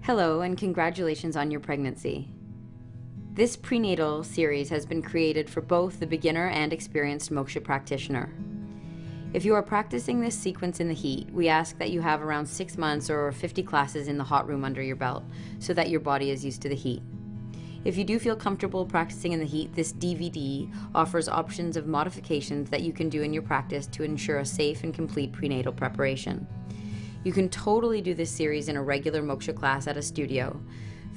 Hello and congratulations on your pregnancy. This prenatal series has been created for both the beginner and experienced Moksha practitioner. If you are practicing this sequence in the heat, we ask that you have around 6 months or 50 classes in the hot room under your belt so that your body is used to the heat. If you do feel comfortable practicing in the heat, this DVD offers options of modifications that you can do in your practice to ensure a safe and complete prenatal preparation. You can totally do this series in a regular Moksha class at a studio,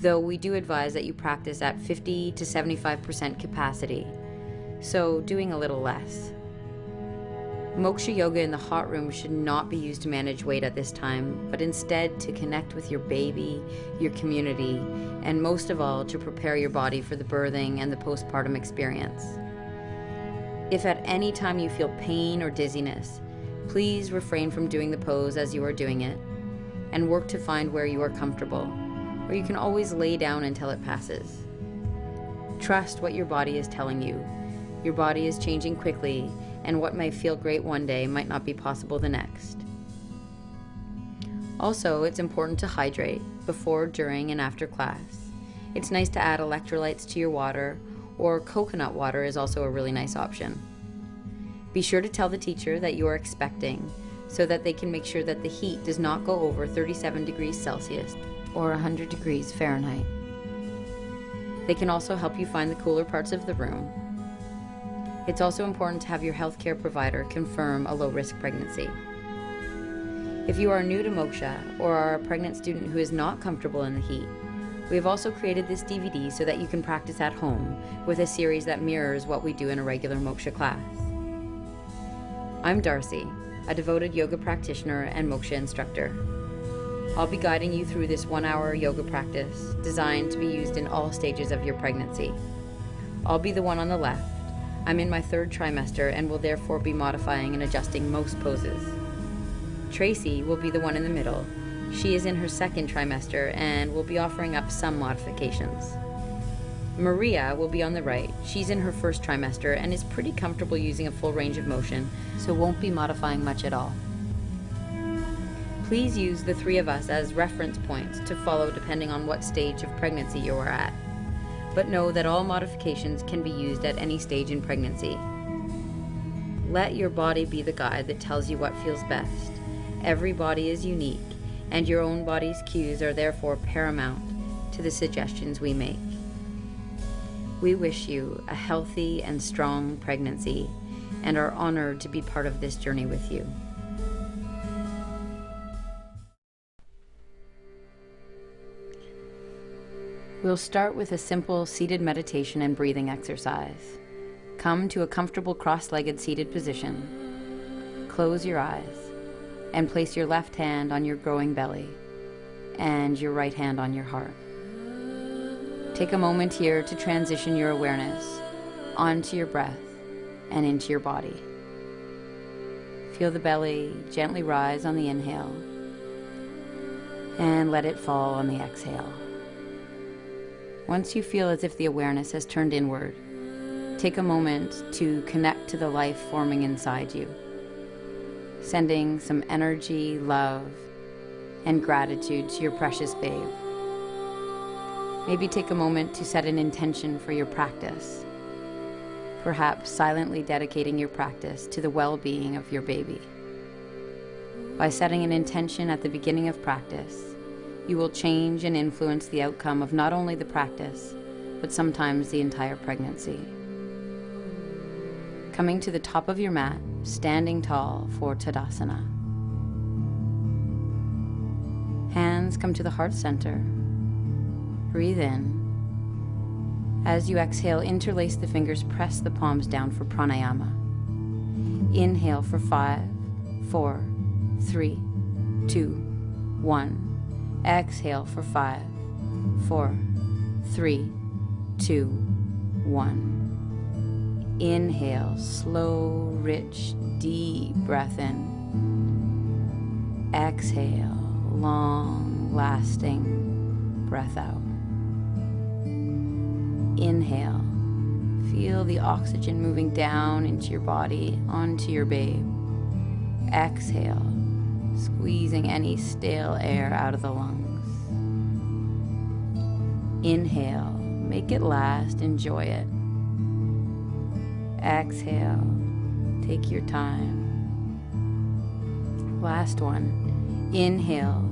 though we do advise that you practice at 50 to 75% capacity, so doing a little less. Moksha yoga in the hot room should not be used to manage weight at this time, but instead to connect with your baby, your community, and most of all, to prepare your body for the birthing and the postpartum experience. If at any time you feel pain or dizziness, please refrain from doing the pose as you are doing it, and work to find where you are comfortable, or you can always lay down until it passes. Trust what your body is telling you. Your body is changing quickly, and what may feel great one day might not be possible the next. Also, it's important to hydrate before, during, and after class. It's nice to add electrolytes to your water, or coconut water is also a really nice option. Be sure to tell the teacher that you are expecting so that they can make sure that the heat does not go over 37 degrees Celsius or 100 degrees Fahrenheit. They can also help you find the cooler parts of the room. It's also important to have your healthcare provider confirm a low-risk pregnancy. If you are new to Moksha or are a pregnant student who is not comfortable in the heat, we have also created this DVD so that you can practice at home with a series that mirrors what we do in a regular Moksha class. I'm Darcy, a devoted yoga practitioner and Moksha instructor. I'll be guiding you through this 1-hour yoga practice designed to be used in all stages of your pregnancy. I'll be the one on the left. I'm in my 3rd trimester and will therefore be modifying and adjusting most poses. Tracy will be the one in the middle. She is in her 2nd trimester and will be offering up some modifications. Maria will be on the right. She's in her 1st trimester and is pretty comfortable using a full range of motion, so won't be modifying much at all. Please use the 3 of us as reference points to follow depending on what stage of pregnancy you are at. But know that all modifications can be used at any stage in pregnancy. Let your body be the guide that tells you what feels best. Every body is unique, and your own body's cues are therefore paramount to the suggestions we make. We wish you a healthy and strong pregnancy and are honored to be part of this journey with you. We'll start with a simple seated meditation and breathing exercise. Come to a comfortable cross-legged seated position. Close your eyes and place your left hand on your growing belly and your right hand on your heart. Take a moment here to transition your awareness onto your breath and into your body. Feel the belly gently rise on the inhale and let it fall on the exhale. Once you feel as if the awareness has turned inward, take a moment to connect to the life forming inside you, sending some energy, love, and gratitude to your precious babe. Maybe take a moment to set an intention for your practice, perhaps silently dedicating your practice to the well-being of your baby. By setting an intention at the beginning of practice, you will change and influence the outcome of not only the practice, but sometimes the entire pregnancy. Coming to the top of your mat, standing tall for Tadasana. Hands come to the heart center. Breathe in. As you exhale, interlace the fingers, press the palms down for pranayama. Inhale for 5, 4, 3, 2, 1. Exhale for 5, 4, 3, 2, 1. Inhale, slow, rich, deep breath in. Exhale, long, lasting breath out. Inhale, feel the oxygen moving down into your body, onto your babe. Exhale, squeezing any stale air out of the lungs. Inhale, make it last, enjoy it. Exhale, take your time. Last one. Inhale,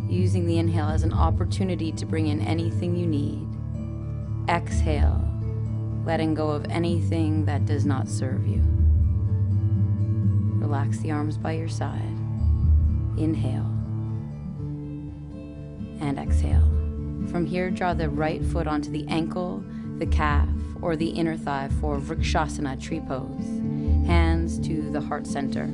using the inhale as an opportunity to bring in anything you need. Exhale, letting go of anything that does not serve you. Relax the arms by your side. Inhale and exhale. From here, draw the right foot onto the ankle, the calf, or the inner thigh for Vrikshasana, tree pose. Hands to the heart center.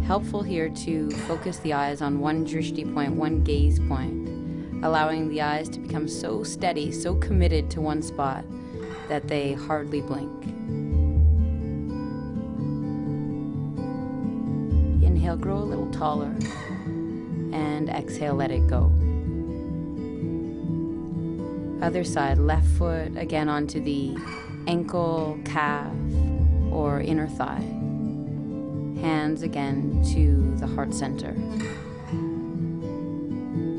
Helpful here to focus the eyes on one drishti point, one gaze point, allowing the eyes to become so steady, so committed to one spot that they hardly blink. Inhale, grow a little taller, and exhale, let it go. Other side, left foot again onto the ankle, calf, or inner thigh. Hands again to the heart center.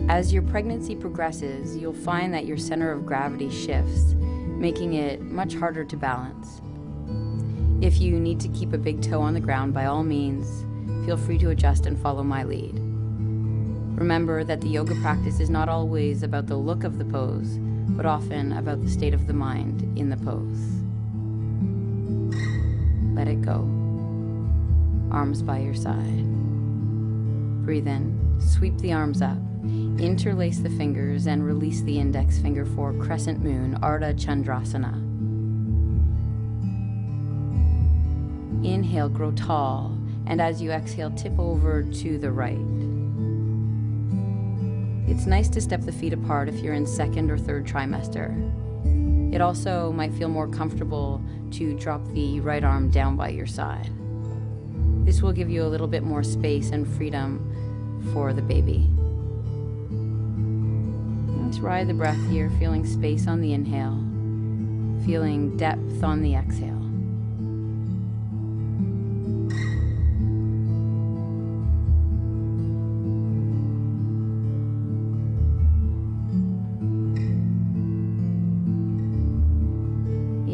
As your pregnancy progresses, you'll find that your center of gravity shifts, making it much harder to balance. If you need to keep a big toe on the ground, by all means, feel free to adjust and follow my lead. Remember that the yoga practice is not always about the look of the pose, but often about the state of the mind in the pose. Let it go. Arms by your side. Breathe in, sweep the arms up, interlace the fingers, and release the index finger for crescent moon, Ardha Chandrasana. Inhale, grow tall, and as you exhale, tip over to the right. It's nice to step the feet apart if you're in second or third trimester. It also might feel more comfortable to drop the right arm down by your side. This will give you a little bit more space and freedom for the baby. Let's ride the breath here, feeling space on the inhale, feeling depth on the exhale.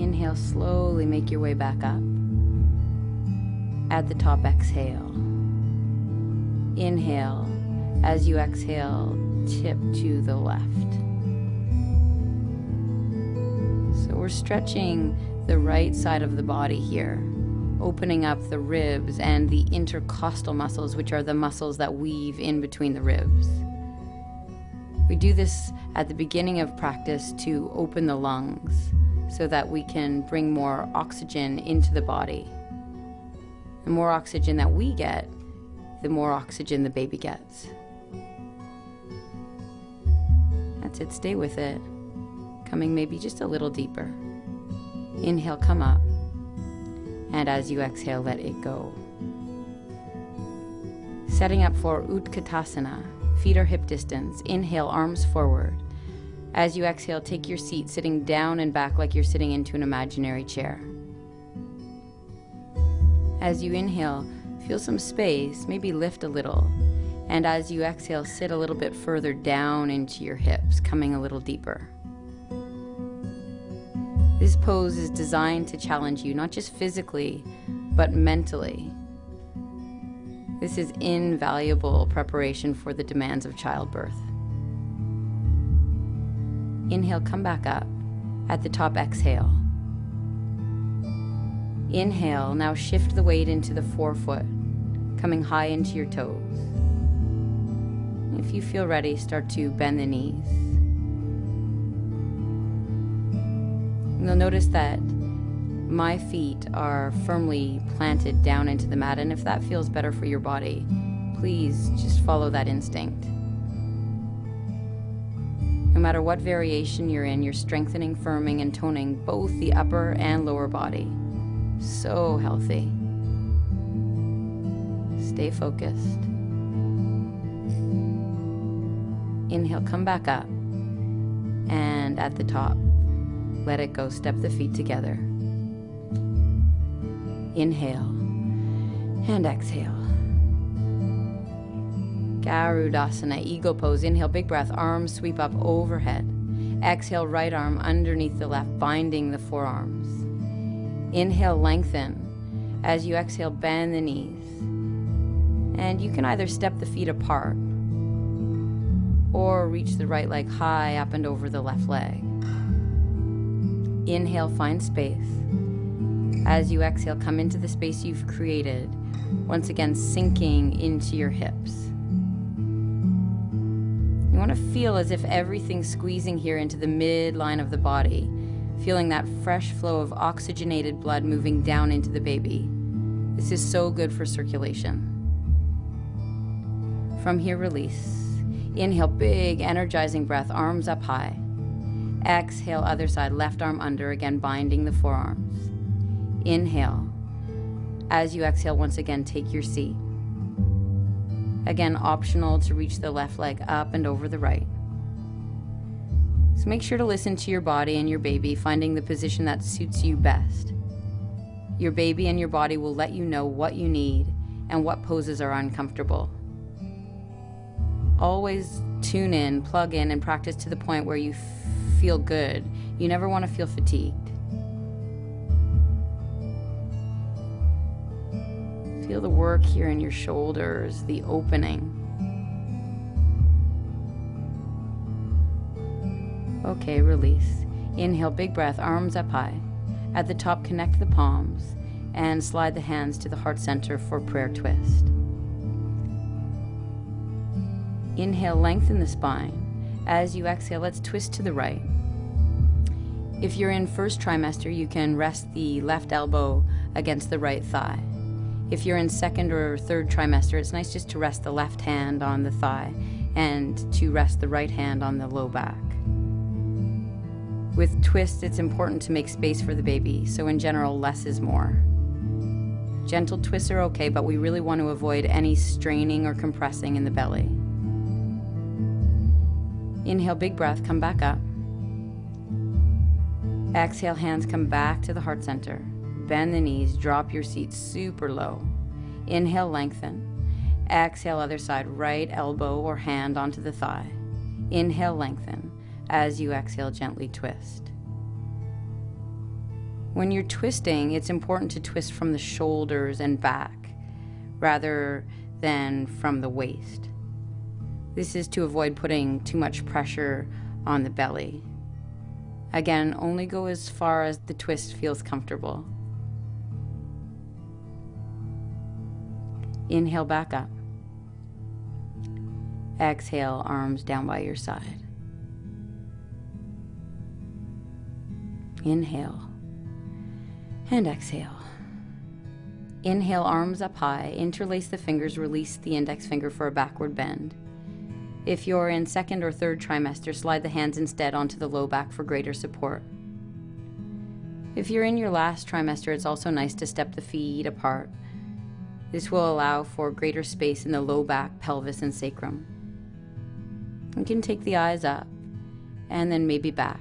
Inhale, slowly make your way back up. At the top, exhale. Inhale. As you exhale, tip to the left. So we're stretching the right side of the body here, opening up the ribs and the intercostal muscles, which are the muscles that weave in between the ribs. We do this at the beginning of practice to open the lungs so that we can bring more oxygen into the body. The more oxygen that we get, the more oxygen the baby gets. That's it, stay with it. Coming maybe just a little deeper. Inhale, come up. And as you exhale, let it go. Setting up for Utkatasana. Feet are hip distance. Inhale, arms forward. As you exhale, take your seat, sitting down and back like you're sitting into an imaginary chair. As you inhale, feel some space, maybe lift a little. And as you exhale, sit a little bit further down into your hips, coming a little deeper. This pose is designed to challenge you, not just physically, but mentally. This is invaluable preparation for the demands of childbirth. Inhale, come back up. At the top, exhale. Inhale, now shift the weight into the forefoot, coming high into your toes. If you feel ready, start to bend the knees. You'll notice that my feet are firmly planted down into the mat, and if that feels better for your body, please just follow that instinct. No matter what variation you're in, you're strengthening, firming, and toning both the upper and lower body. So healthy. Stay focused. Inhale, come back up. And at the top, let it go. Step the feet together. Inhale and exhale. Garudasana, eagle pose. Inhale, big breath, arms sweep up overhead. Exhale, right arm underneath the left, binding the forearms. Inhale, lengthen. As you exhale, bend the knees. And you can either step the feet apart or reach the right leg high up and over the left leg. Inhale, find space. As you exhale, come into the space you've created, once again sinking into your hips. You want to feel as if everything's squeezing here into the midline of the body, feeling that fresh flow of oxygenated blood moving down into the baby. This is so good for circulation. From here, release. Inhale, big energizing breath, arms up high. Exhale, other side, left arm under, again binding the forearms. Inhale. As you exhale, once again, take your seat. Again, optional to reach the left leg up and over the right. So make sure to listen to your body and your baby, finding the position that suits you best. Your baby and your body will let you know what you need and what poses are uncomfortable. Always tune in, plug in, and practice to the point where you feel good. You never want to feel fatigued. Feel the work here in your shoulders, the opening. Okay, release. Inhale, big breath, arms up high. At the top, connect the palms and slide the hands to the heart center for prayer twist. Inhale, lengthen the spine. As you exhale, let's twist to the right. If you're in first trimester, you can rest the left elbow against the right thigh. If you're in second or third trimester, it's nice just to rest the left hand on the thigh and to rest the right hand on the low back. With twists, it's important to make space for the baby, so in general, less is more. Gentle twists are okay, but we really want to avoid any straining or compressing in the belly. Inhale, big breath, come back up. Exhale, hands come back to the heart center. Bend the knees, drop your seat super low. Inhale, lengthen. Exhale, other side, right elbow or hand onto the thigh. Inhale, lengthen. As you exhale, gently twist. When you're twisting, it's important to twist from the shoulders and back rather than from the waist. This is to avoid putting too much pressure on the belly. Again, only go as far as the twist feels comfortable. Inhale, back up. Exhale, arms down by your side. Inhale and exhale. Inhale, arms up high. Interlace the fingers, release the index finger for a backward bend. If you're in second or third trimester, slide the hands instead onto the low back for greater support. If you're in your last trimester, it's also nice to step the feet apart. This will allow for greater space in the low back, pelvis, and sacrum. You can take the eyes up and then maybe back,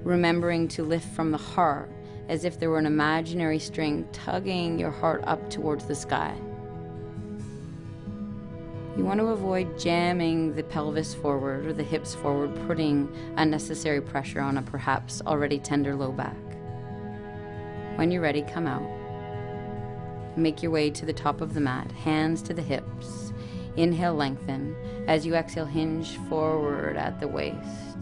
remembering to lift from the heart as if there were an imaginary string tugging your heart up towards the sky. You want to avoid jamming the pelvis forward or the hips forward, putting unnecessary pressure on a perhaps already tender low back. When you're ready, come out. Make your way to the top of the mat, hands to the hips. Inhale, lengthen. As you exhale, hinge forward at the waist.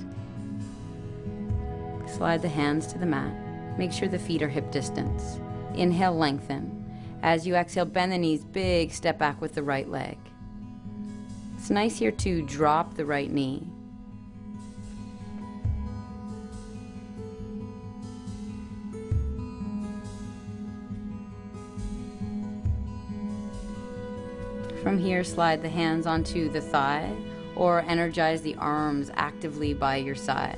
Slide the hands to the mat. Make sure the feet are hip distance. Inhale, lengthen. As you exhale, bend the knees, big step back with the right leg. It's nice here to drop the right knee. From here, slide the hands onto the thigh or energize the arms actively by your side.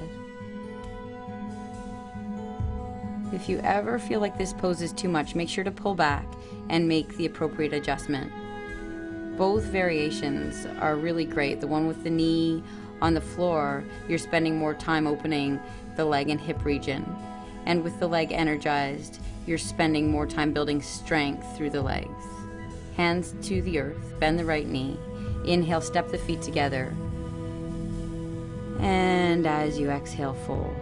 If you ever feel like this pose is too much, make sure to pull back and make the appropriate adjustment. Both variations are really great. The one with the knee on the floor, you're spending more time opening the leg and hip region. And with the leg energized, you're spending more time building strength through the legs. Hands to the earth, bend the right knee. Inhale, step the feet together. And as you exhale, fold.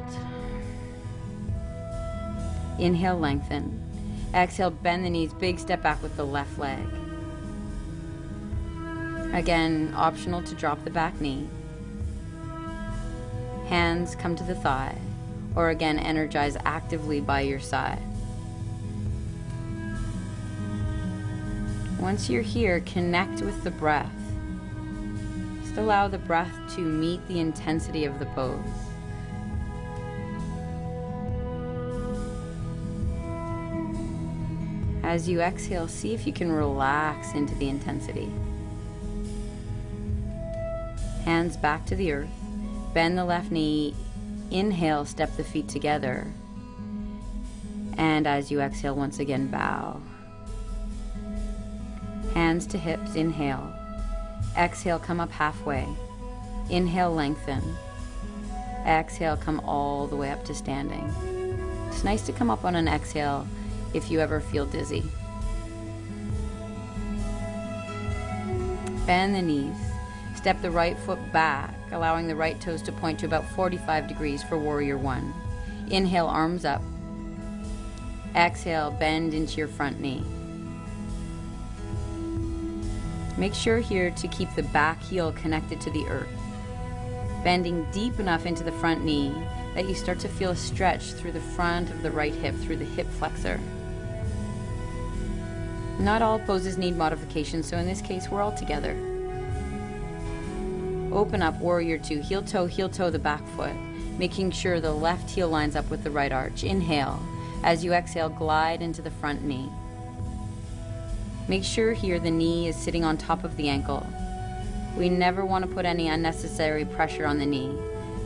Inhale, lengthen. Exhale, bend the knees, big step back with the left leg. Again, optional to drop the back knee. Hands come to the thigh, or again, energize actively by your side. Once you're here, connect with the breath. Just allow the breath to meet the intensity of the pose. As you exhale, see if you can relax into the intensity. Hands back to the earth. Bend the left knee. Inhale, step the feet together. And as you exhale, once again, bow. Hands to hips, inhale. Exhale, come up halfway. Inhale, lengthen. Exhale, come all the way up to standing. It's nice to come up on an exhale if you ever feel dizzy. Bend the knees. Step the right foot back, allowing the right toes to point to about 45 degrees for Warrior One. Inhale, arms up. Exhale, bend into your front knee. Make sure here to keep the back heel connected to the earth, bending deep enough into the front knee that you start to feel a stretch through the front of the right hip, through the hip flexor. Not all poses need modification, so in this case, we're all together. Open up, Warrior Two, heel toe the back foot, making sure the left heel lines up with the right arch. Inhale. As you exhale, glide into the front knee. Make sure here the knee is sitting on top of the ankle. We never want to put any unnecessary pressure on the knee.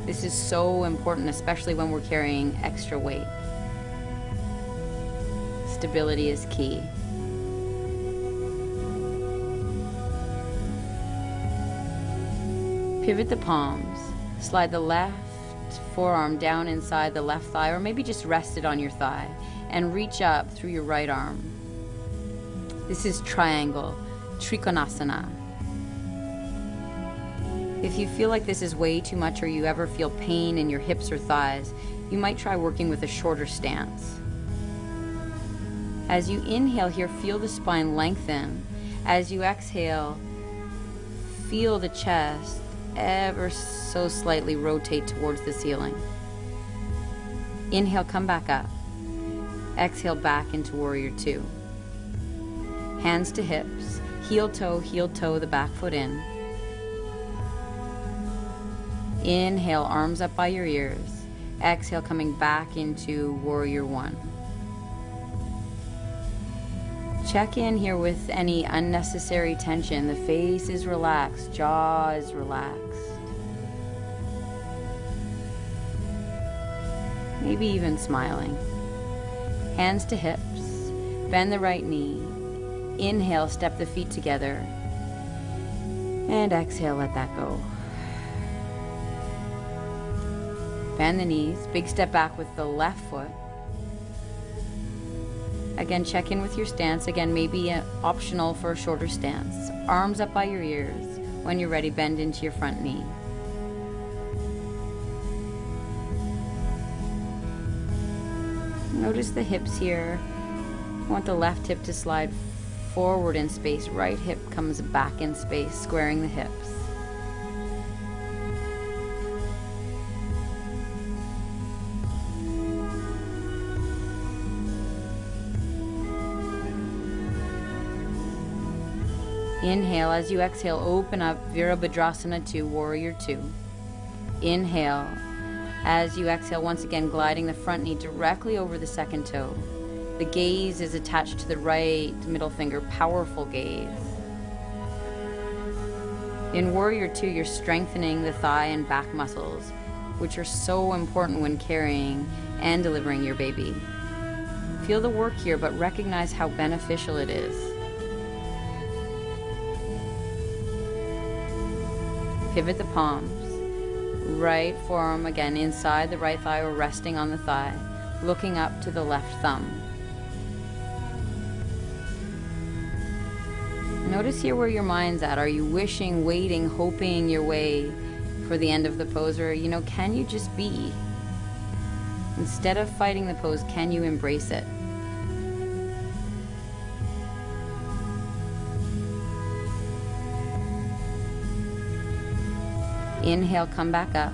This is so important, especially when we're carrying extra weight. Stability is key. Pivot the palms. Slide the left forearm down inside the left thigh, or maybe just rest it on your thigh, and reach up through your right arm. This is triangle, Trikonasana. If you feel like this is way too much, or you ever feel pain in your hips or thighs, you might try working with a shorter stance. As you inhale here, feel the spine lengthen. As you exhale, feel the chest ever so slightly rotate towards the ceiling. Inhale, come back up. Exhale, back into Warrior Two. Hands to hips, heel toe the back foot in. Inhale, arms up by your ears. Exhale, coming back into Warrior One. Check in here with any unnecessary tension. The face is relaxed, jaw is relaxed. Maybe even smiling. Hands to hips, bend the right knee. Inhale, step the feet together. And exhale, let that go. Bend the knees, big step back with the left foot. Again, check in with your stance. Again, maybe optional for a shorter stance. Arms up by your ears. When you're ready, bend into your front knee. Notice the hips here. I want the left hip to slide forward in space. Right hip comes back in space, squaring the hips. Inhale. As you exhale, open up Virabhadrasana to Warrior Two. Inhale. As you exhale, once again, gliding the front knee directly over the second toe. The gaze is attached to the right middle finger, powerful gaze. In Warrior Two, you're strengthening the thigh and back muscles, which are so important when carrying and delivering your baby. Feel the work here, but recognize how beneficial it is. Pivot the palms. Right forearm again inside the right thigh or resting on the thigh, looking up to the left thumb. Notice here where your mind's at. Are you wishing, waiting, hoping your way for the end of the pose? Or, can you just be? Instead of fighting the pose, can you embrace it? Inhale, come back up.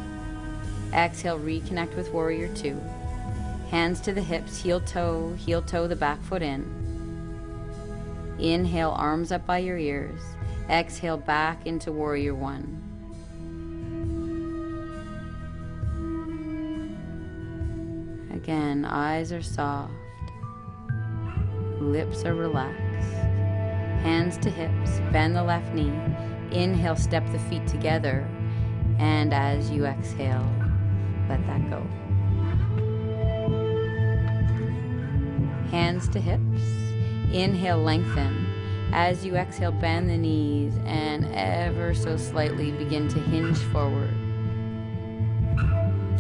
Exhale, reconnect with warrior two. Hands to the hips, heel toe, the back foot in. Inhale, arms up by your ears. Exhale, back into warrior one. Again, eyes are soft. Lips are relaxed. Hands to hips, bend the left knee. Inhale, step the feet together. And as you exhale, let that go. Hands to hips. Inhale, lengthen. As you exhale, bend the knees and ever so slightly begin to hinge forward.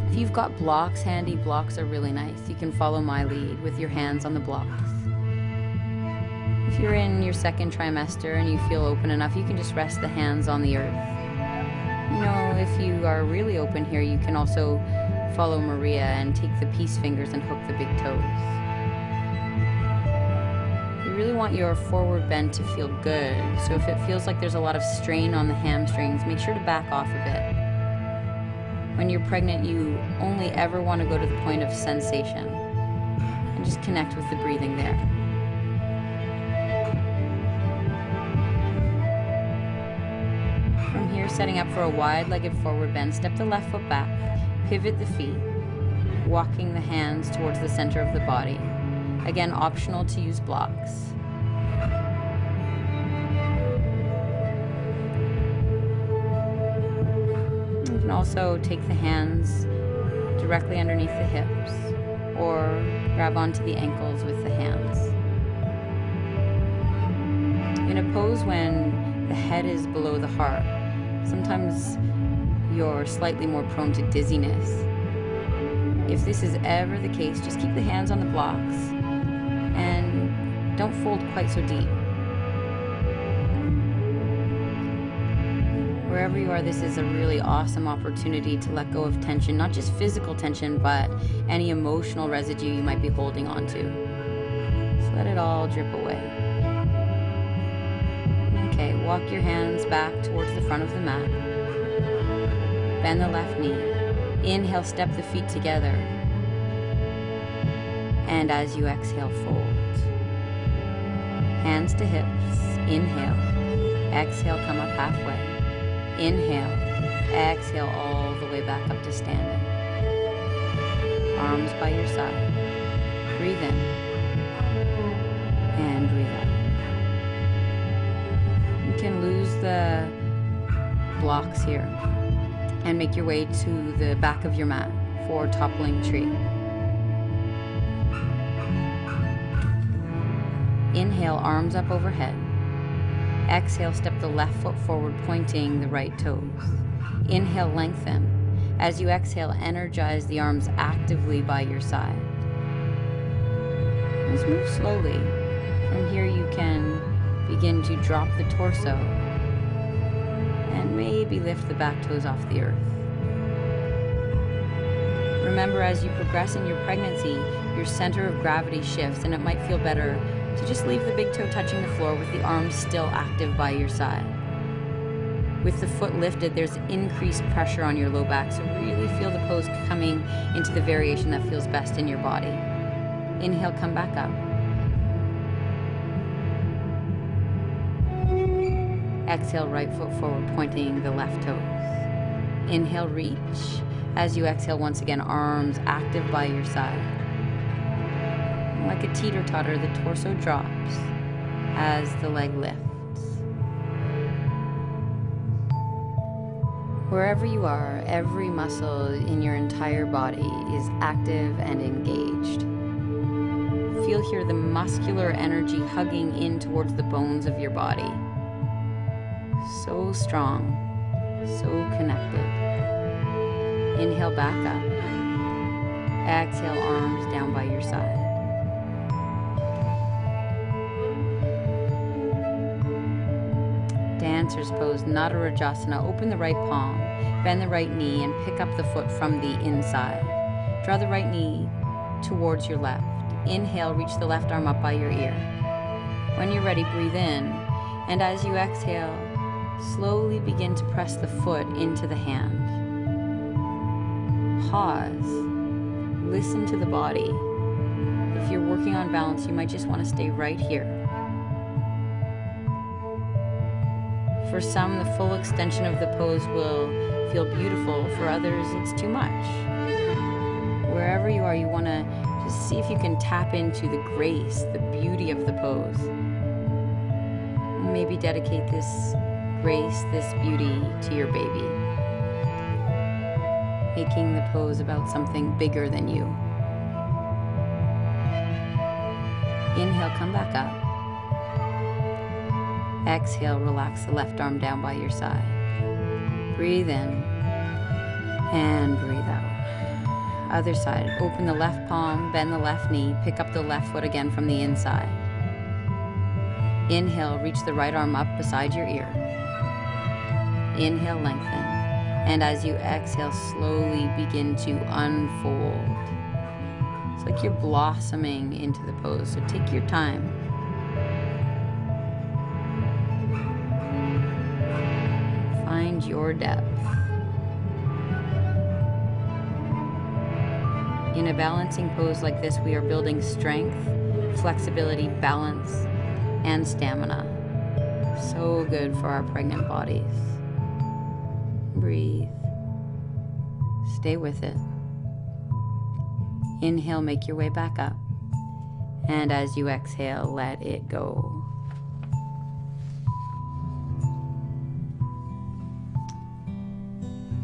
If you've got blocks handy, blocks are really nice. You can follow my lead with your hands on the blocks. If you're in your second trimester and you feel open enough, you can just rest the hands on the earth. If you are really open here, you can also follow Maria and take the peace fingers and hook the big toes. You really want your forward bend to feel good. So if it feels like there's a lot of strain on the hamstrings, make sure to back off a bit. When you're pregnant, you only ever want to go to the point of sensation and just connect with the breathing there. Setting up for a wide-legged forward bend, step the left foot back, pivot the feet, walking the hands towards the center of the body. Again, optional to use blocks. You can also take the hands directly underneath the hips or grab onto the ankles with the hands. In a pose when the head is below the heart, sometimes you're slightly more prone to dizziness. If this is ever the case, just keep the hands on the blocks and don't fold quite so deep. Wherever you are, this is a really awesome opportunity to let go of tension, not just physical tension, but any emotional residue you might be holding on to. So let it all drip away. Okay, walk your hands back towards the front of the mat. Bend the left knee. Inhale, step the feet together. And as you exhale, fold. Hands to hips. Inhale. Exhale, come up halfway. Inhale. Exhale all the way back up to standing. Arms by your side. Breathe in. And breathe out. You can lose the blocks here and make your way to the back of your mat for toppling tree. Inhale, arms up overhead. Exhale, step the left foot forward, pointing the right toes. Inhale, lengthen. As you exhale, energize the arms actively by your side. Let's move slowly. From here, you can begin to drop the torso and maybe lift the back toes off the earth. Remember, as you progress in your pregnancy, your center of gravity shifts, and it might feel better to just leave the big toe touching the floor with the arms still active by your side. With the foot lifted, there's increased pressure on your low back, so really feel the pose coming into the variation that feels best in your body. Inhale, come back up. Exhale, right foot forward, pointing the left toes. Inhale, reach. As you exhale, once again, arms active by your side. Like a teeter-totter, the torso drops as the leg lifts. Wherever you are, every muscle in your entire body is active and engaged. Feel here the muscular energy hugging in towards the bones of your body. So strong, so connected. Inhale, back up. Exhale, arms down by your side. dancer's pose, Nadarajasana. Open the right palm, bend the right knee, and pick up the foot from the inside. Draw the right knee towards your left. Inhale, reach the left arm up by your ear. When you're ready, breathe in, and as you exhale, slowly begin to press the foot into the hand. Pause. Listen to the body. If you're working on balance, you might just want to stay right here. For some, the full extension of the pose will feel beautiful. For others, it's too much. Wherever you are, you want to just see if you can tap into the grace, the beauty of the pose. Maybe dedicate this grace, this beauty to your baby. Making the pose about something bigger than you. Inhale, come back up. Exhale, relax the left arm down by your side. Breathe in and breathe out. Other side, open the left palm, bend the left knee, pick up the left foot again from the inside. Inhale, reach the right arm up beside your ear. Inhale, lengthen. And as you exhale, slowly begin to unfold. It's like you're blossoming into the pose, so take your time. Find your depth. In a balancing pose like this, we are building strength, flexibility, balance, and stamina. So good for our pregnant bodies. Breathe. Stay with it. Inhale, make your way back up. And as you exhale, let it go.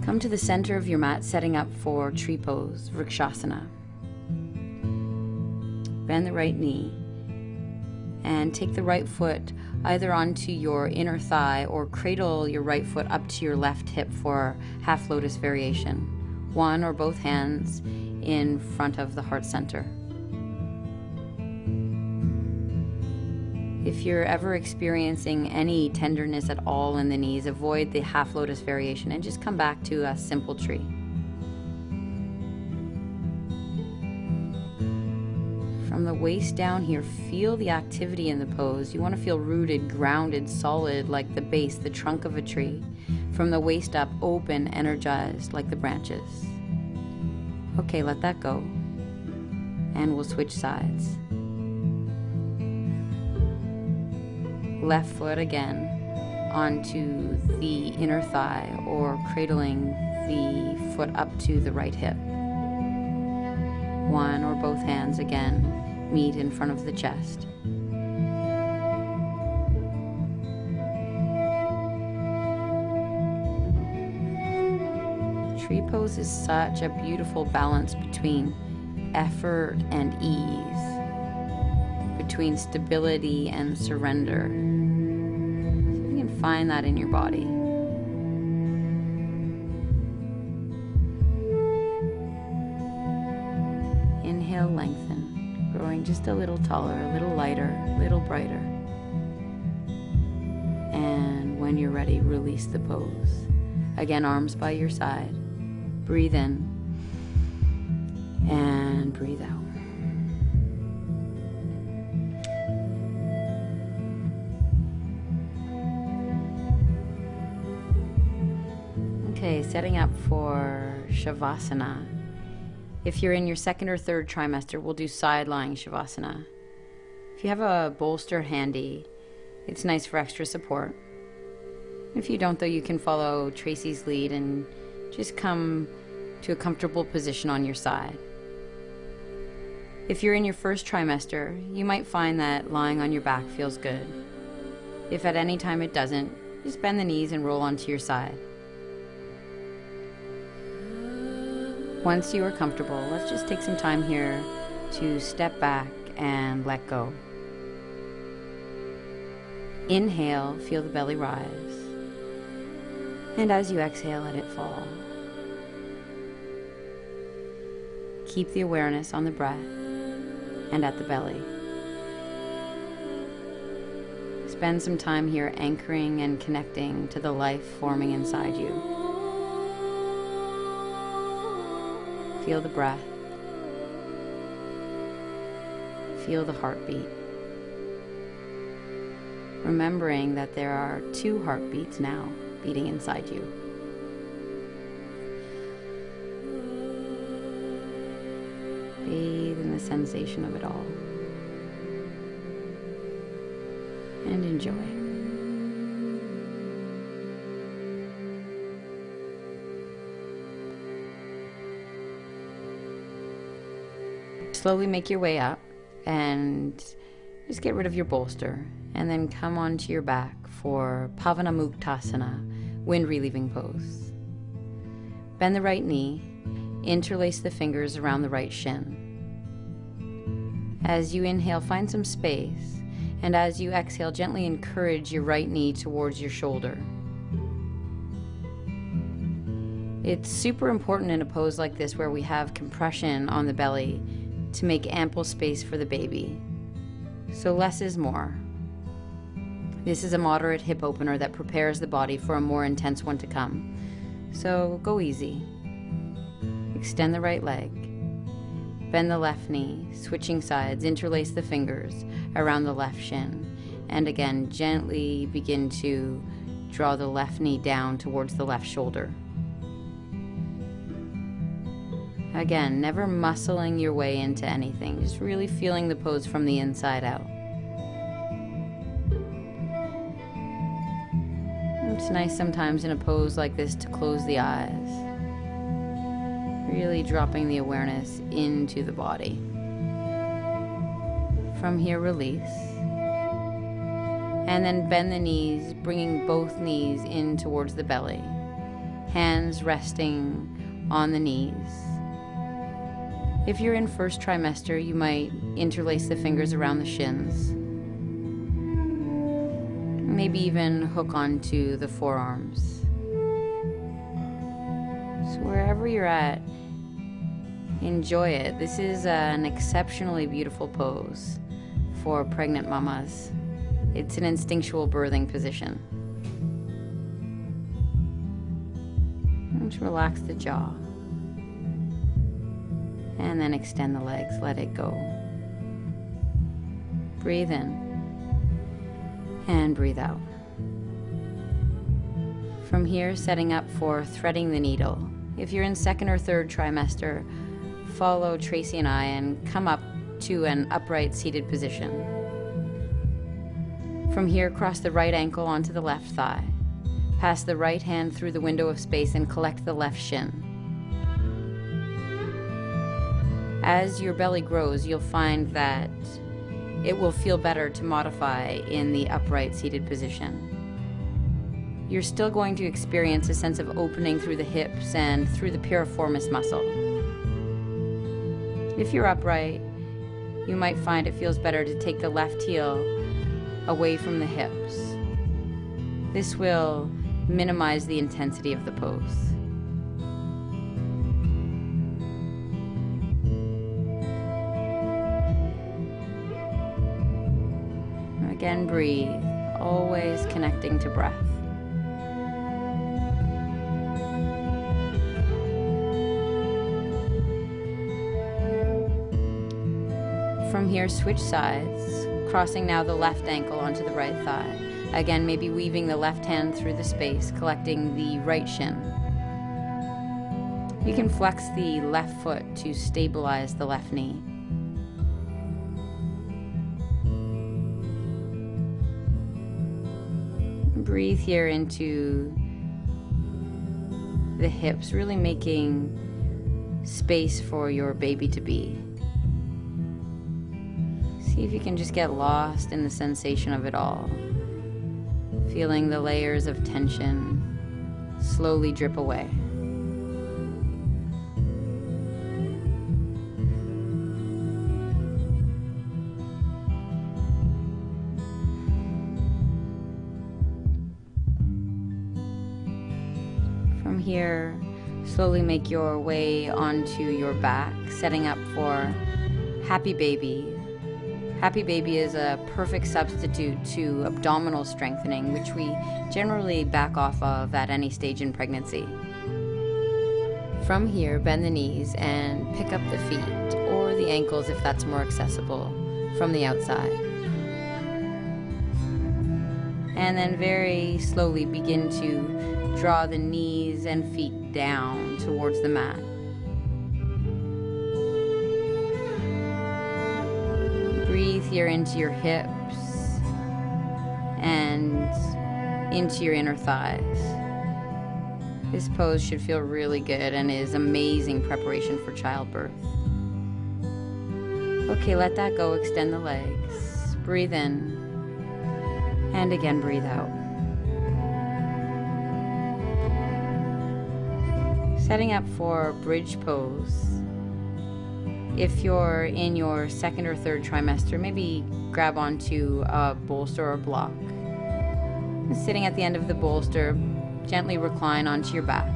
Come to the center of your mat, setting up for tree pose, Vrikshasana. Bend the right knee and take the right foot either onto your inner thigh or cradle your right foot up to your left hip for half lotus variation. One or both hands in front of the heart center. If you're ever experiencing any tenderness at all in the knees, avoid the half lotus variation and just come back to a simple tree. From the waist down here, feel the activity in the pose. You want to feel rooted, grounded, solid like the base, the trunk of a tree. From the waist up, open, energized like the branches. Okay, let that go. And we'll switch sides. Left foot again onto the inner thigh or cradling the foot up to the right hip. One or both hands again meet in front of the chest. Tree pose is such a beautiful balance between effort and ease, between stability and surrender. So you can find that in your body. Inhale, lengthen, growing just a little taller, a little lighter, a little brighter. And when you're ready, release the pose. Again, arms by your side. Breathe in and breathe out. Okay, setting up for Shavasana. If you're in your second or third trimester, we'll do side-lying Shavasana. If you have a bolster handy, it's nice for extra support. If you don't, though, you can follow Tracy's lead and just come to a comfortable position on your side. If you're in your first trimester, you might find that lying on your back feels good. If at any time it doesn't, just bend the knees and roll onto your side. Once you are comfortable, let's just take some time here to step back and let go. Inhale, feel the belly rise. And as you exhale, let it fall. Keep the awareness on the breath and at the belly. Spend some time here anchoring and connecting to the life forming inside you. Feel the breath. Feel the heartbeat. Remembering that there are 2 heartbeats now beating inside you. Bathe in the sensation of it all. And enjoy. Slowly make your way up and just get rid of your bolster and then come onto your back for Pavanamuktasana, wind relieving pose. Bend the right knee, interlace the fingers around the right shin. As you inhale, find some space. And as you exhale, gently encourage your right knee towards your shoulder. It's super important in a pose like this where we have compression on the belly to make ample space for the baby. So less is more. This is a moderate hip opener that prepares the body for a more intense one to come. So go easy. Extend the right leg. Bend the left knee, switching sides, interlace the fingers around the left shin, and again, gently begin to draw the left knee down towards the left shoulder. Again, never muscling your way into anything, just really feeling the pose from the inside out. It's nice sometimes in a pose like this to close the eyes. Really dropping the awareness into the body. From here, release. And then bend the knees, bringing both knees in towards the belly. Hands resting on the knees. If you're in first trimester, you might interlace the fingers around the shins. Maybe even hook onto the forearms. So wherever you're at, enjoy it. This is an exceptionally beautiful pose for pregnant mamas. It's an instinctual birthing position. Just relax the jaw. And then extend the legs, let it go. Breathe in and breathe out. From here, setting up for threading the needle. If you're in second or third trimester, follow Tracy and I and come up to an upright seated position. From here, cross the right ankle onto the left thigh. Pass the right hand through the window of space and collect the left shin. As your belly grows, you'll find that it will feel better to modify in the upright seated position. You're still going to experience a sense of opening through the hips and through the piriformis muscle. If you're upright, you might find it feels better to take the left heel away from the hips. This will minimize the intensity of the pose. Again, breathe, always connecting to breath. From here, switch sides, crossing now the left ankle onto the right thigh. Again, maybe weaving the left hand through the space, collecting the right shin. You can flex the left foot to stabilize the left knee. Breathe here into the hips, really making space for your baby to be. See if you can just get lost in the sensation of it all. Feeling the layers of tension slowly drip away. From here, slowly make your way onto your back, setting up for happy baby, Happy Baby is a perfect substitute to abdominal strengthening, which we generally back off of at any stage in pregnancy. From here, bend the knees and pick up the feet or the ankles if that's more accessible from the outside. And then very slowly begin to draw the knees and feet down towards the mat. Breathe here into your hips and into your inner thighs. This pose should feel really good and is amazing preparation for childbirth. Okay, let that go. Extend the legs. Breathe in. And again, breathe out. Setting up for bridge pose. If you're in your second or third trimester, maybe grab onto a bolster or block. Sitting at the end of the bolster, gently recline onto your back.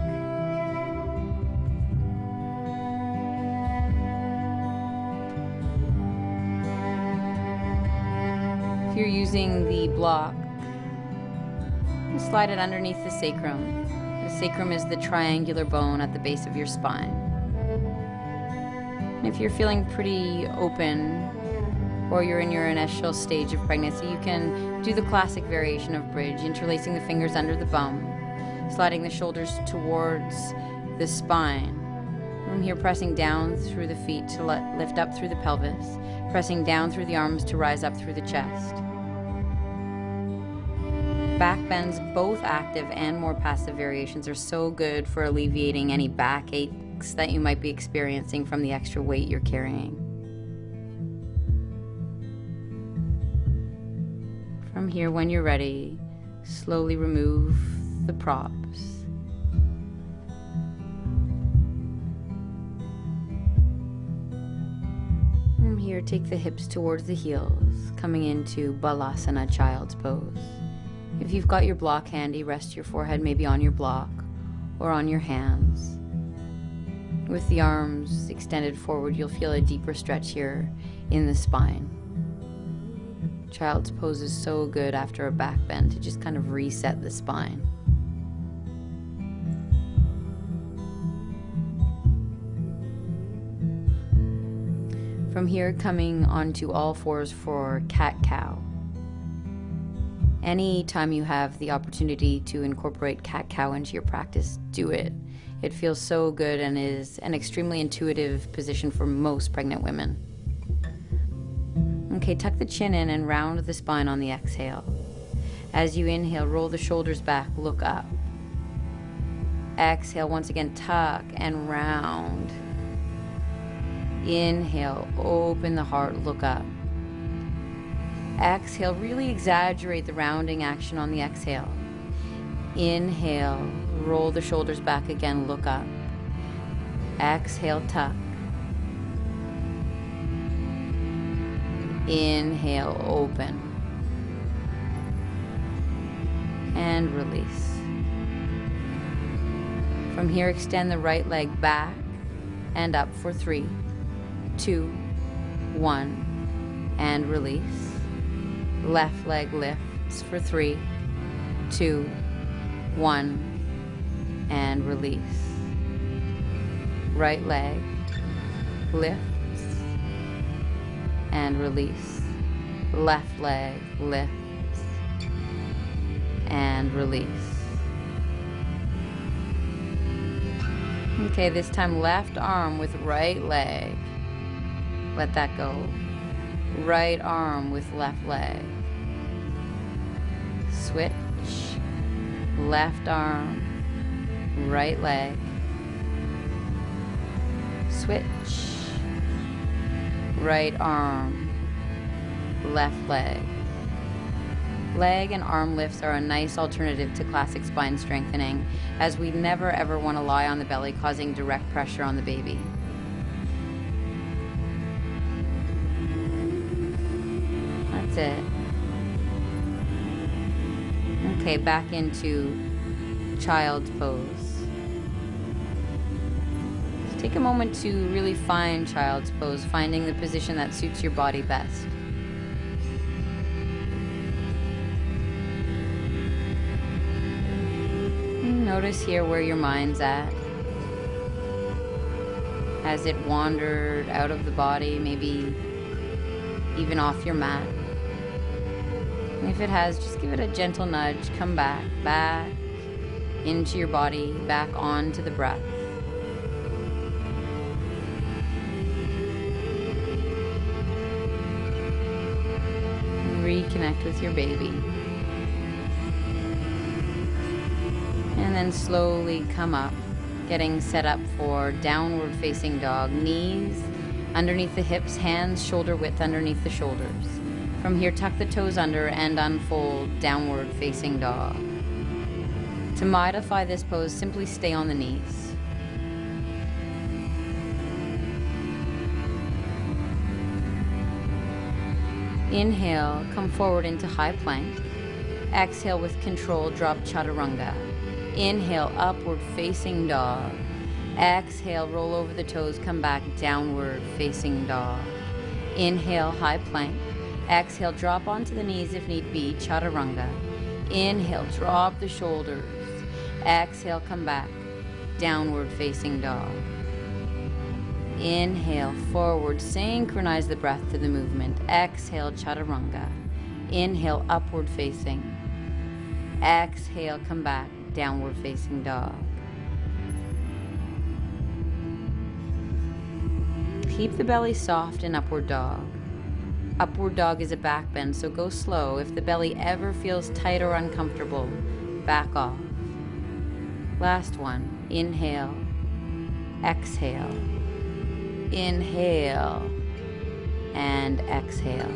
If you're using the block, slide it underneath the sacrum. The sacrum is the triangular bone at the base of your spine. And if you're feeling pretty open or you're in your initial stage of pregnancy, you can do the classic variation of bridge, interlacing the fingers under the bum, sliding the shoulders towards the spine. From here, pressing down through the feet to lift up through the pelvis, pressing down through the arms to rise up through the chest. Back bends, both active and more passive variations, are so good for alleviating any back aches that you might be experiencing from the extra weight you're carrying. From here, when you're ready, slowly remove the props. From here, take the hips towards the heels, coming into Balasana, child's pose. If you've got your block handy, rest your forehead maybe on your block or on your hands. With the arms extended forward, you'll feel a deeper stretch here in the spine. Child's pose is so good after a back bend to just kind of reset the spine. From here, coming onto all fours for cat-cow. Anytime you have the opportunity to incorporate cat-cow into your practice, do it. It feels so good and is an extremely intuitive position for most pregnant women. Okay, tuck the chin in and round the spine on the exhale. As you inhale, roll the shoulders back, look up. Exhale, once again, tuck and round. Inhale, open the heart, look up. Exhale, really exaggerate the rounding action on the exhale. Inhale, roll the shoulders back again, look up. Exhale, tuck. Inhale, open. And release. From here, extend the right leg back and up for 3, 2, 1, and release. Left leg lifts for 3, 2, 1, and release. Right leg lifts and release. Left leg lifts and release. Okay, this time left arm with right leg. Let that go. Right arm with left leg. Switch. Left arm, right leg. Switch. Right arm, left leg. Leg and arm lifts are a nice alternative to classic spine strengthening, as we never ever want to lie on the belly, causing direct pressure on the baby. That's it. Okay, back into child's pose. Take a moment to really find child's pose, finding the position that suits your body best. Notice here where your mind's at. Has it wandered out of the body, maybe even off your mat? And if it has, just give it a gentle nudge. Come back into your body, back onto the breath. Reconnect with your baby. And then slowly come up, getting set up for downward facing dog. Knees underneath the hips, hands shoulder width underneath the shoulders. From here, tuck the toes under and unfold downward facing dog. To modify this pose, simply stay on the knees. Inhale, come forward into high plank. Exhale with control, drop chaturanga. Inhale, upward facing dog. Exhale, roll over the toes, come back, downward facing dog. Inhale, high plank. Exhale, drop onto the knees if need be, chaturanga. Inhale, drop the shoulders. Exhale, come back, downward facing dog. Inhale, forward, synchronize the breath to the movement. Exhale, chaturanga. Inhale, upward facing. Exhale, come back, downward facing dog. Keep the belly soft in upward dog. Upward dog is a back bend, so go slow. If the belly ever feels tight or uncomfortable, back off. Last one. Inhale. Exhale. Inhale. And exhale.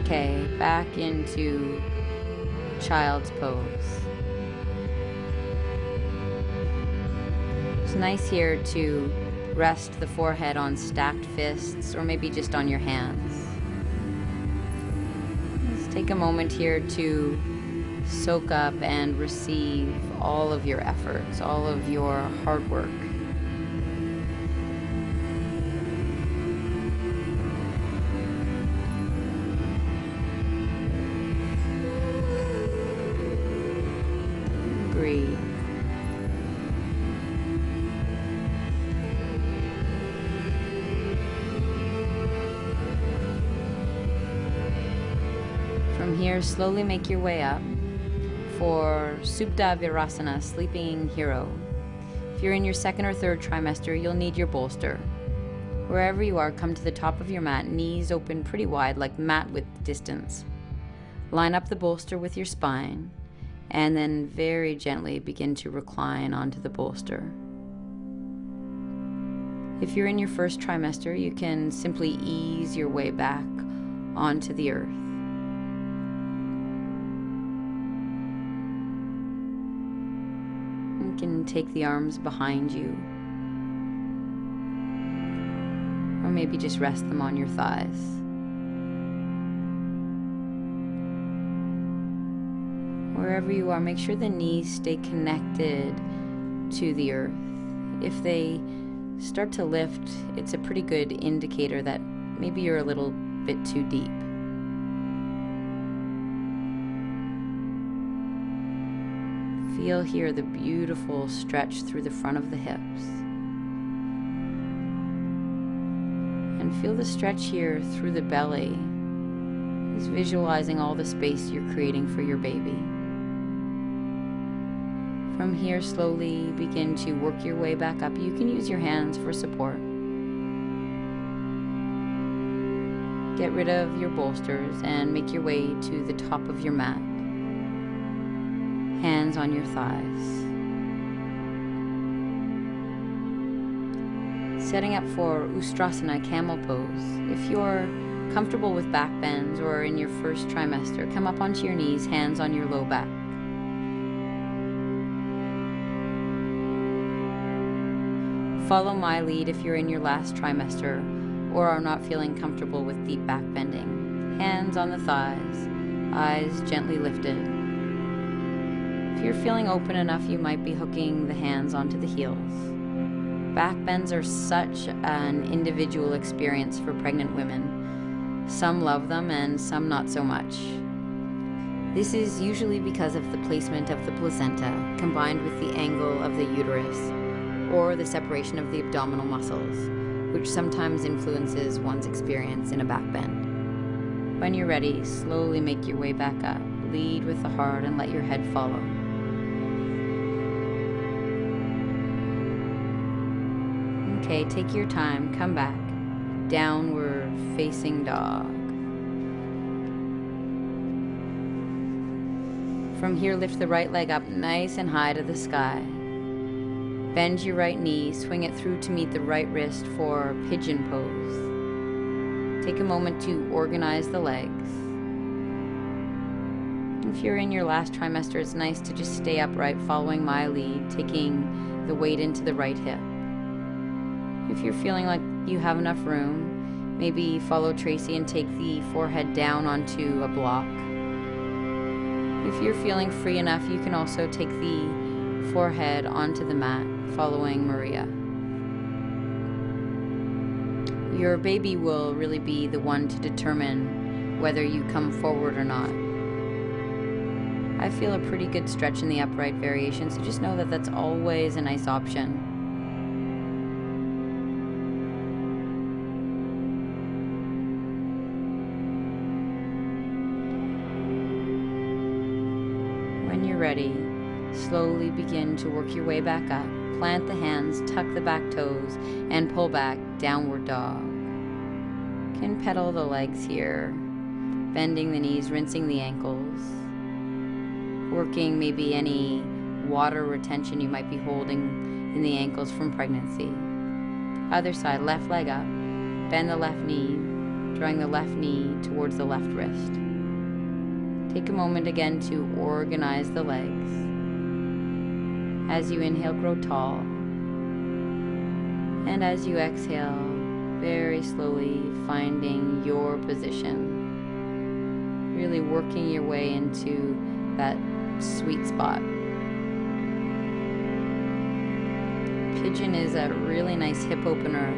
Okay, back into child's pose. It's nice here to rest the forehead on stacked fists or maybe just on your hands. Let's take a moment here to soak up and receive all of your efforts, all of your hard work. Breathe. From here, slowly make your way up for Supta Virasana, Sleeping Hero. If you're in your second or third trimester, you'll need your bolster. Wherever you are, come to the top of your mat, knees open pretty wide, like mat width distance. Line up the bolster with your spine, and then very gently begin to recline onto the bolster. If you're in your first trimester, you can simply ease your way back onto the earth. You can take the arms behind you, or maybe just rest them on your thighs. Wherever you are, make sure the knees stay connected to the earth. If they start to lift, it's a pretty good indicator that maybe you're a little bit too deep. Feel here the beautiful stretch through the front of the hips. And feel the stretch here through the belly. Just visualizing all the space you're creating for your baby. From here, slowly begin to work your way back up. You can use your hands for support. Get rid of your bolsters and make your way to the top of your mat. Hands on your thighs. Setting up for Ustrasana, camel pose. If you're comfortable with back bends or in your first trimester, come up onto your knees, hands on your low back. Follow my lead if you're in your last trimester or are not feeling comfortable with deep back bending. Hands on the thighs, eyes gently lifted. If you're feeling open enough, you might be hooking the hands onto the heels. Back bends are such an individual experience for pregnant women. Some love them and some not so much. This is usually because of the placement of the placenta combined with the angle of the uterus or the separation of the abdominal muscles, which sometimes influences one's experience in a back bend. When you're ready, slowly make your way back up. Lead with the heart and let your head follow. Okay, take your time, come back. Downward facing dog. From here, lift the right leg up nice and high to the sky. Bend your right knee, swing it through to meet the right wrist for pigeon pose. Take a moment to organize the legs. If you're in your last trimester, it's nice to just stay upright, following my lead, taking the weight into the right hip. If you're feeling like you have enough room, maybe follow Tracy and take the forehead down onto a block. If you're feeling free enough, you can also take the forehead onto the mat, following Maria. Your baby will really be the one to determine whether you come forward or not. I feel a pretty good stretch in the upright variation, so just know that that's always a nice option. When you're ready, slowly begin to work your way back up. Plant the hands, tuck the back toes, and pull back, downward dog. You can pedal the legs here, bending the knees, rinsing the ankles, working maybe any water retention you might be holding in the ankles from pregnancy. Other side, left leg up, bend the left knee, drawing the left knee towards the left wrist. Take a moment again to organize the legs. As you inhale, grow tall. And as you exhale, very slowly finding your position. Really working your way into that sweet spot. Pigeon is a really nice hip opener,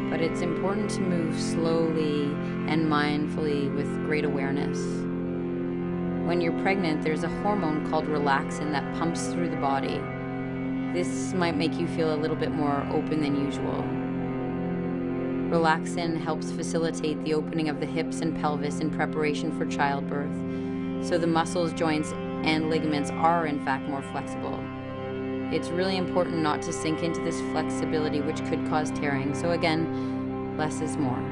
but it's important to move slowly and mindfully with great awareness. When you're pregnant, there's a hormone called relaxin that pumps through the body. This might make you feel a little bit more open than usual. Relaxin helps facilitate the opening of the hips and pelvis in preparation for childbirth, so the muscles, joints, and ligaments are in fact more flexible. It's really important not to sink into this flexibility, which could cause tearing. So again, less is more.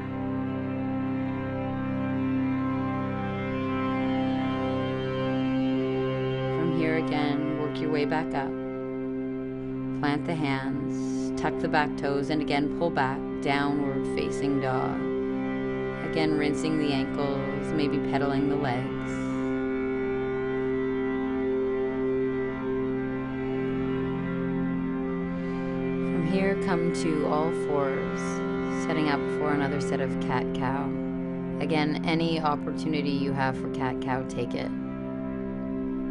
Here again, work your way back up. Plant the hands, tuck the back toes, and again pull back, downward facing dog. Again, rinsing the ankles, maybe pedaling the legs. From here, come to all fours, setting up for another set of cat-cow. Again, any opportunity you have for cat-cow, take it.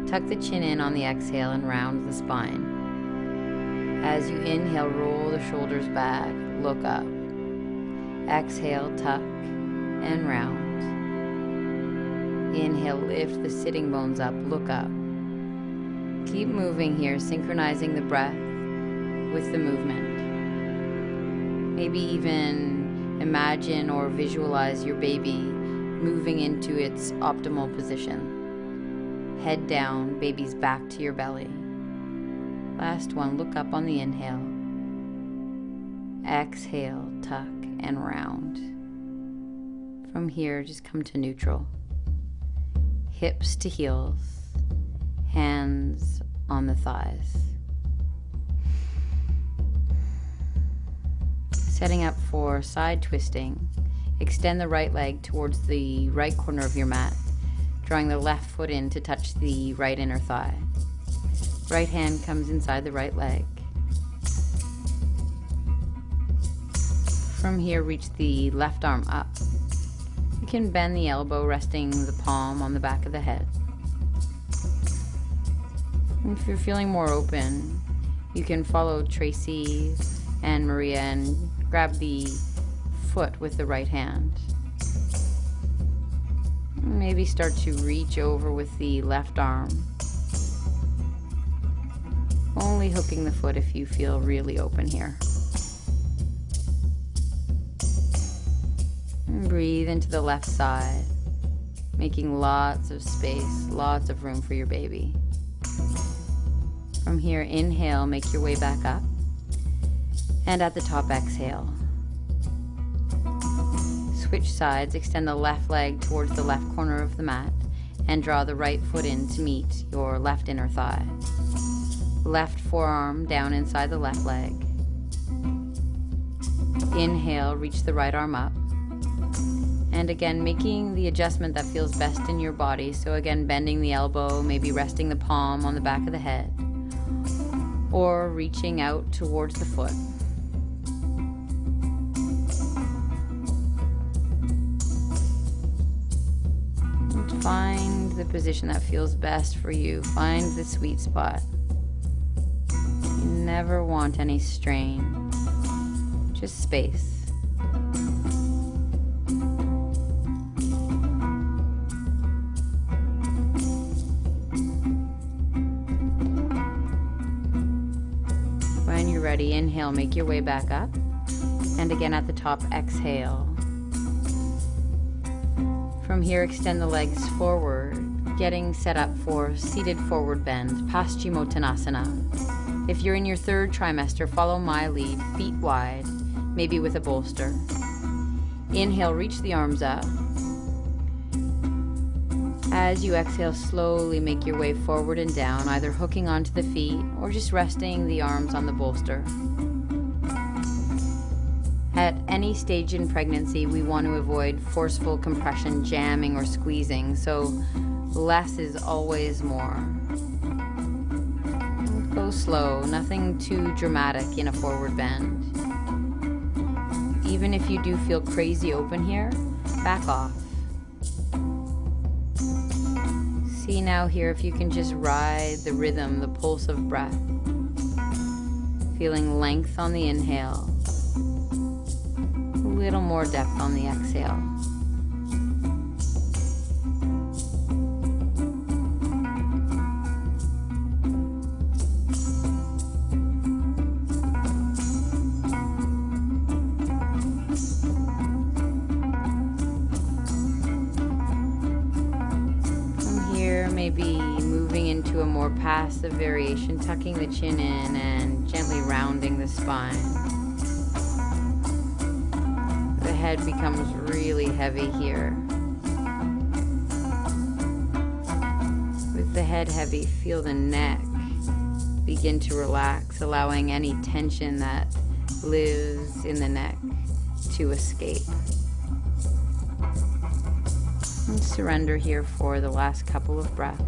Tuck the chin in on the exhale and round the spine. As you inhale, roll the shoulders back, look up. Exhale, tuck and round. Inhale, lift the sitting bones up, look up. Keep moving here, synchronizing the breath with the movement. Maybe even imagine or visualize your baby moving into its optimal position. Head down, baby's back to your belly. Last one, look up on the inhale. Exhale, tuck and round. From here, just come to neutral. Hips to heels, hands on the thighs. Setting up for side twisting, extend the right leg towards the right corner of your mat, drawing the left foot in to touch the right inner thigh. Right hand comes inside the right leg. From here, reach the left arm up. You can bend the elbow, resting the palm on the back of the head. And if you're feeling more open, you can follow Tracy and Maria, and grab the foot with the right hand. Maybe start to reach over with the left arm. Only hooking the foot if you feel really open here. And breathe into the left side, making lots of space, lots of room for your baby. From here, inhale, make your way back up. And at the top, exhale. Switch sides, extend the left leg towards the left corner of the mat and draw the right foot in to meet your left inner thigh. Left forearm down inside the left leg. Inhale, reach the right arm up. And again, making the adjustment that feels best in your body. So again, bending the elbow, maybe resting the palm on the back of the head, or reaching out towards the foot. Find the position that feels best for you. Find the sweet spot. You never want any strain, just space. When you're ready, inhale, make your way back up. And again at the top, exhale. From here, extend the legs forward, getting set up for seated forward bend, Paschimottanasana. If you're in your third trimester, follow my lead, feet wide, maybe with a bolster. Inhale, reach the arms up. As you exhale, slowly make your way forward and down, either hooking onto the feet or just resting the arms on the bolster. At any stage in pregnancy, we want to avoid forceful compression, jamming, or squeezing, so less is always more. Go slow, nothing too dramatic in a forward bend. Even if you do feel crazy open here, back off. See now here if you can just ride the rhythm, the pulse of breath. Feeling length on the inhale. A little more depth on the exhale. From here, maybe moving into a more passive variation, tucking the chin in and gently rounding the spine. The head becomes really heavy here. With the head heavy, feel the neck begin to relax, allowing any tension that lives in the neck to escape. And surrender here for the last couple of breaths.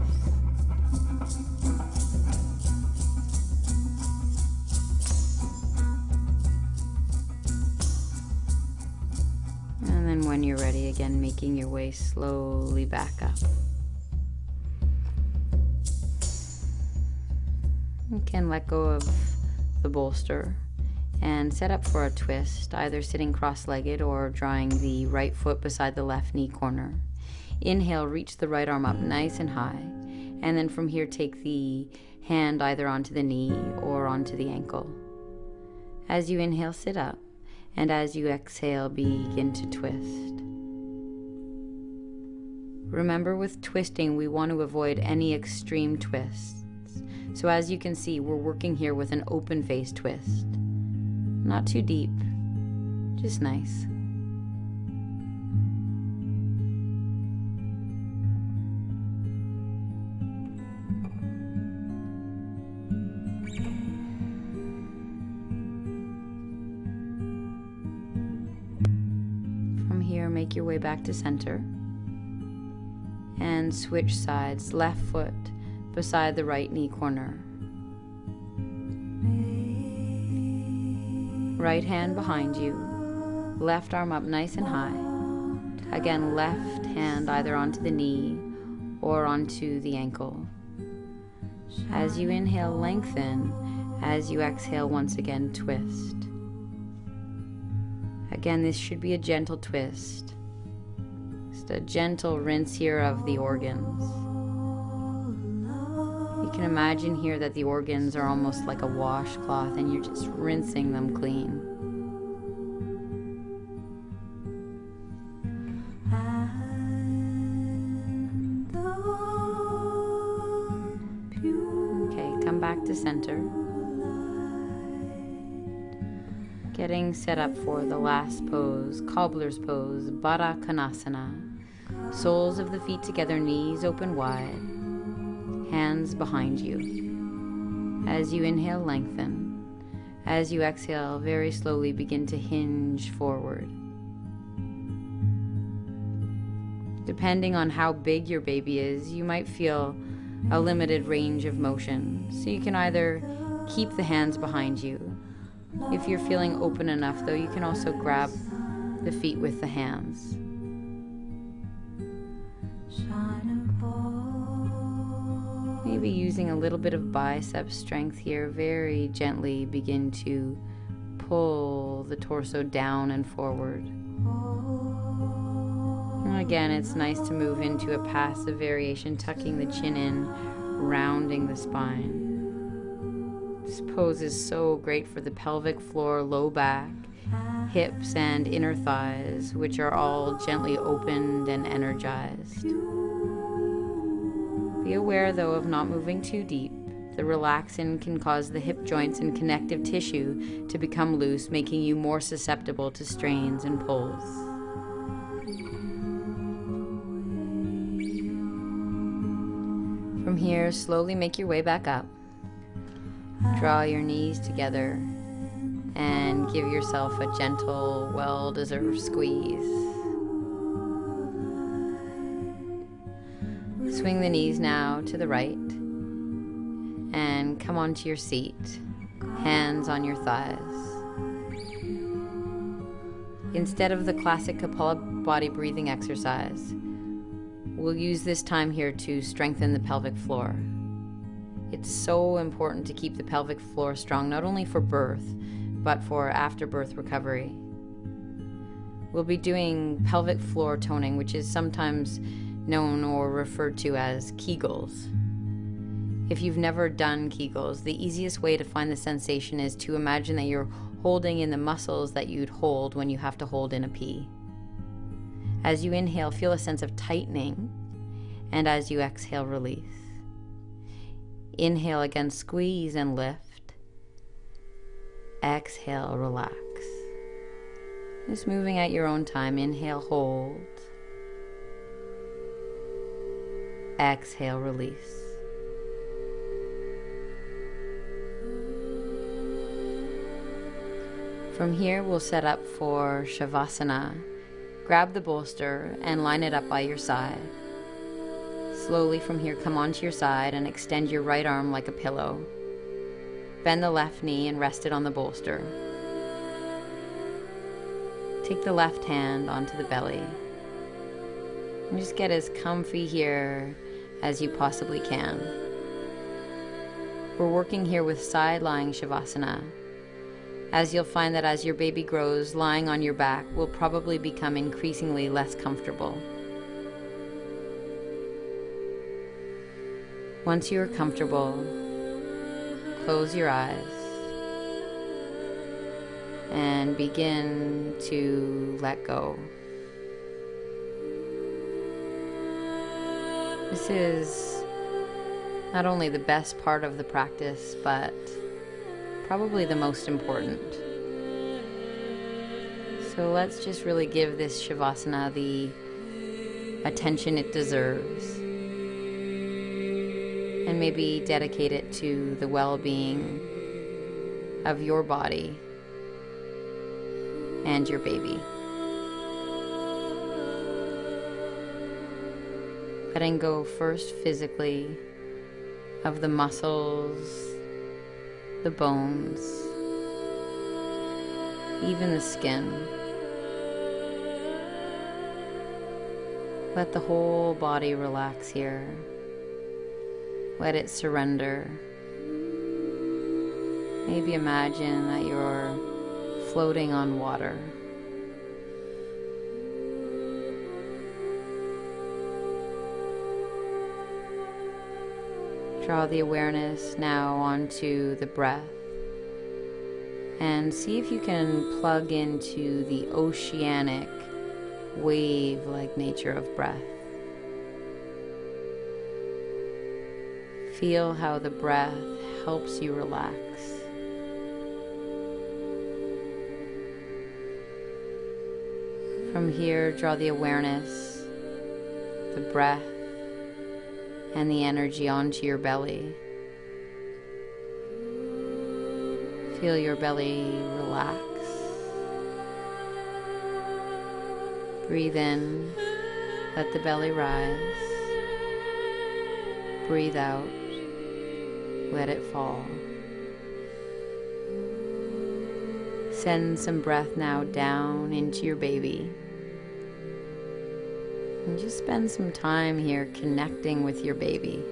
And then when you're ready, again, making your way slowly back up. You can let go of the bolster and set up for a twist, either sitting cross-legged or drawing the right foot beside the left knee corner. Inhale, reach the right arm up nice and high, and then from here take the hand either onto the knee or onto the ankle. As you inhale, sit up, and as you exhale, begin to twist. Remember, with twisting, we want to avoid any extreme twists. So as you can see, we're working here with an open face twist. Not too deep, just nice. From here, make your way back to center and switch sides, left foot beside the right knee corner. Right hand behind you, left arm up nice and high. Again, left hand either onto the knee or onto the ankle. As you inhale, lengthen. As you exhale, once again, twist. Again, this should be a gentle twist. Just a gentle rinse here of the organs. You can imagine here that the organs are almost like a washcloth and you're just rinsing them clean. Okay, come back to center. Getting set up for the last pose, cobbler's pose, Baddha Konasana. Soles of the feet together, knees open wide, hands behind you. As you inhale, lengthen. As you exhale, very slowly begin to hinge forward. Depending on how big your baby is, you might feel a limited range of motion. So you can either keep the hands behind you. If you're feeling open enough, though, you can also grab the feet with the hands. Maybe using a little bit of bicep strength here, very gently begin to pull the torso down and forward. And again, it's nice to move into a passive variation, tucking the chin in, rounding the spine. This pose is so great for the pelvic floor, low back, hips, and inner thighs, which are all gently opened and energized. Be aware, though, of not moving too deep. The relaxin can cause the hip joints and connective tissue to become loose, making you more susceptible to strains and pulls. From here, slowly make your way back up. Draw your knees together and give yourself a gentle, well-deserved squeeze. Swing the knees now to the right and come onto your seat, hands on your thighs. Instead of the classic Kapala body breathing exercise, we'll use this time here to strengthen the pelvic floor. It's so important to keep the pelvic floor strong, not only for birth, but for after-birth recovery. We'll be doing pelvic floor toning, which is sometimes known or referred to as Kegels. If you've never done Kegels, the easiest way to find the sensation is to imagine that you're holding in the muscles that you'd hold when you have to hold in a pee. As you inhale, feel a sense of tightening, and as you exhale, release. Inhale again, squeeze and lift. Exhale, relax. Just moving at your own time. Inhale, hold. Exhale, release. From here, we'll set up for Shavasana. Grab the bolster and line it up by your side. Slowly from here, come onto your side and extend your right arm like a pillow. Bend the left knee and rest it on the bolster. Take the left hand onto the belly. And just get as comfy here as you possibly can. We're working here with side-lying Shavasana, as you'll find that as your baby grows, lying on your back will probably become increasingly less comfortable. Once you are comfortable, close your eyes and begin to let go. This is not only the best part of the practice, but probably the most important. So let's just really give this Shavasana the attention it deserves, and maybe dedicate it to the well-being of your body and your baby. Letting go first physically of the muscles, the bones, even the skin. Let the whole body relax here. Let it surrender. Maybe imagine that you're floating on water. Draw the awareness now onto the breath and see if you can plug into the oceanic, wave-like nature of breath. Feel how the breath helps you relax. From here, draw the awareness, the breath, and the energy onto your belly. Feel your belly relax. Breathe in, let the belly rise. Breathe out, let it fall. Send some breath now down into your baby. And just spend some time here connecting with your baby.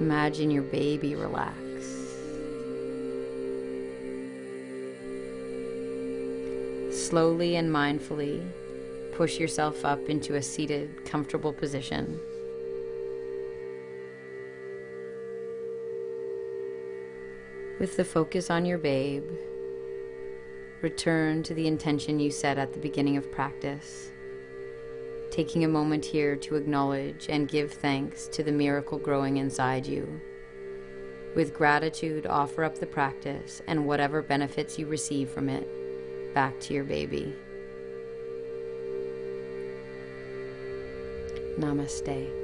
Imagine your baby relax. Slowly and mindfully, push yourself up into a seated, comfortable position. With the focus on your babe, return to the intention you set at the beginning of practice, taking a moment here to acknowledge and give thanks to the miracle growing inside you. With gratitude, offer up the practice and whatever benefits you receive from it back to your baby. Namaste.